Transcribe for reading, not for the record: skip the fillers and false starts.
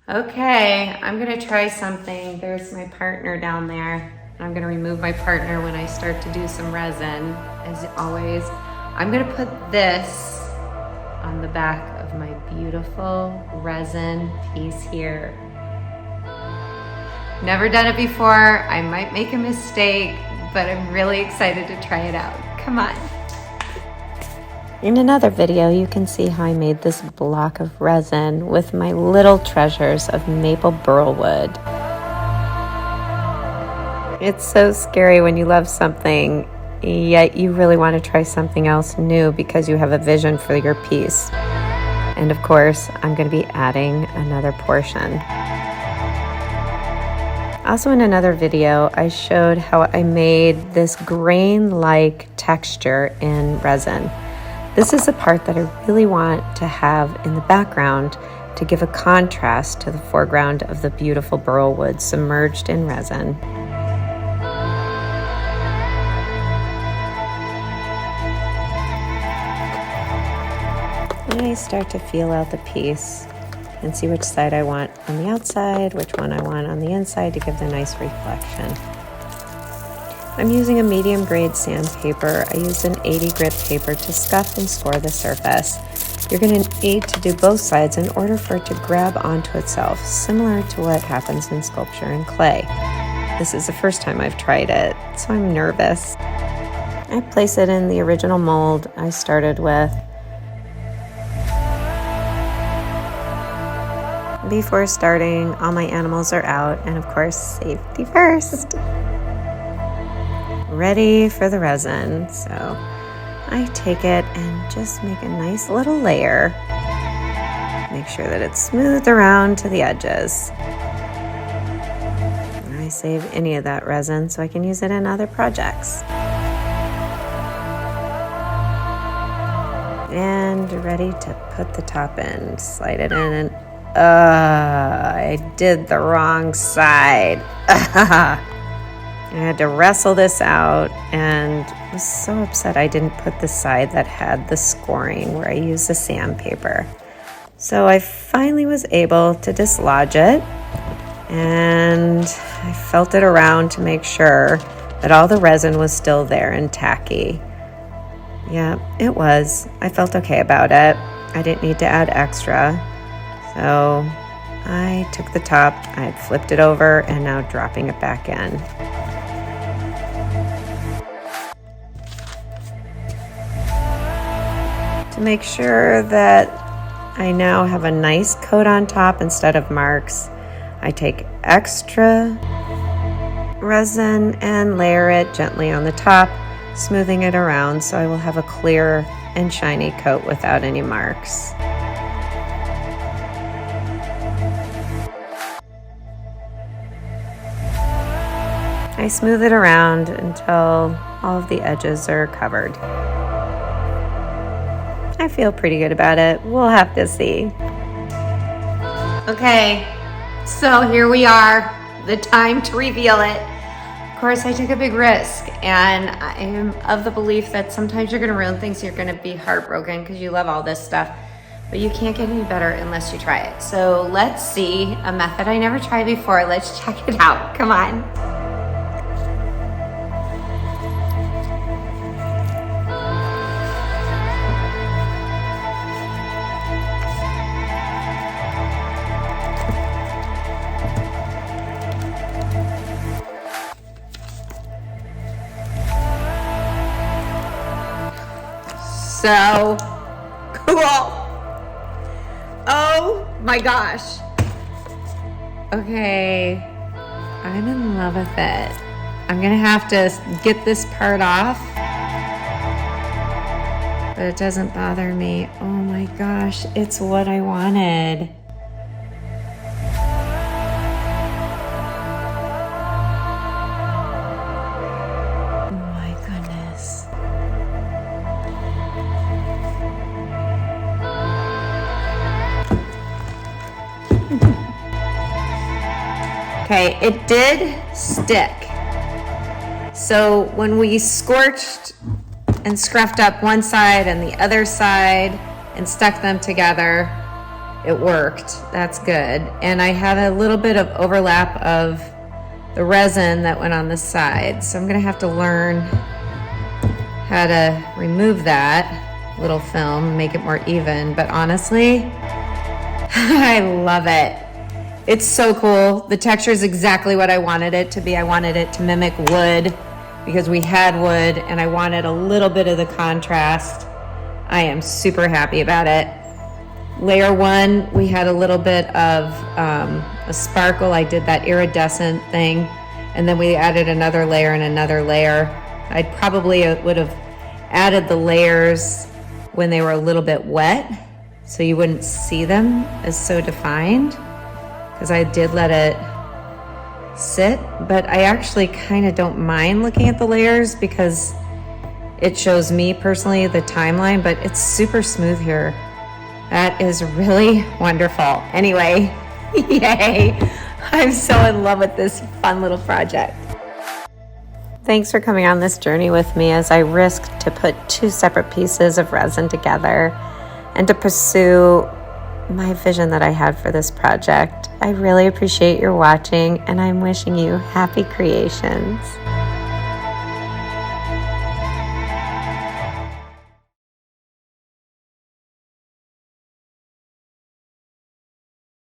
Okay, I'm gonna try something. There's my partner down there. I'm gonna remove my partner when I start to do some resin, as always. I'm gonna put this on the back of my beautiful resin piece here. Never done it before. I might make a mistake, but I'm really excited to try it out. Come on. In another video, you can see how I made this block of resin with my little treasures of maple burl wood. It's so scary when you love something, yet you really want to try something else new because you have a vision for your piece. And of course, I'm going to be adding another portion. Also in another video, I showed how I made this grain-like texture in resin. This is the part that I really want to have in the background to give a contrast to the foreground of the beautiful burl wood submerged in resin. I start to feel out the piece and see which side I want on the outside, which one I want on the inside to give the nice reflection. I'm using a medium grade sandpaper. I used an 80 grit paper to scuff and score the surface. You're going to need to do both sides in order for it to grab onto itself, similar to what happens in sculpture and clay. This is the first time I've tried it, so I'm nervous. I place it in the original mold I started with. Before starting, all my animals are out, and of course, safety first. Ready for the resin, so I take it and just make a nice little layer. Make sure that it's smooth around to the edges. I save any of that resin so I can use it in other projects. And ready to put the top in. Slide it in and I did the wrong side. I had to wrestle this out and was so upset I didn't put the side that had the scoring where I used the sandpaper. So I finally was able to dislodge it, and I felt it around to make sure that all the resin was still there and tacky. Yeah, it was. I felt okay about it. I didn't need to add extra. So I took the top, I had flipped it over, and now dropping it back in. To make sure that I now have a nice coat on top instead of marks, I take extra resin and layer it gently on the top, smoothing it around so I will have a clear and shiny coat without any marks. I smooth it around until all of the edges are covered. I feel pretty good about it. We'll have to see. Okay, so here we are, the time to reveal it. Of course, I took a big risk, and I am of the belief that sometimes you're gonna ruin things, you're gonna be heartbroken because you love all this stuff, but you can't get any better unless you try it. So let's see a method I never tried before. Let's check it out. Come on. So cool. Oh my gosh. Okay, I'm in love with it. I'm gonna have to get this part off, but it doesn't bother me. Oh my gosh, it's what I wanted. Okay, it did stick. So when we scorched and scruffed up one side and the other side and stuck them together, it worked. That's good. And I had a little bit of overlap of the resin that went on the side. So I'm gonna have to learn how to remove that little film, make it more even. But honestly, I love it. It's so cool. The texture is exactly what I wanted it to be. I wanted it to mimic wood because we had wood, and I wanted a little bit of the contrast. I am super happy about it. Layer one, we had a little bit of a sparkle. I did that iridescent thing, and then we added another layer and another layer. I probably would have added the layers when they were a little bit wet, so you wouldn't see them as so defined, because I did let it sit. But I actually kind of don't mind looking at the layers because it shows me personally the timeline, but it's super smooth here. That is really wonderful. Anyway, yay. I'm so in love with this fun little project. Thanks for coming on this journey with me as I risked to put two separate pieces of resin together and to pursue my vision that I had for this project. I really appreciate your watching, and I'm wishing you happy creations.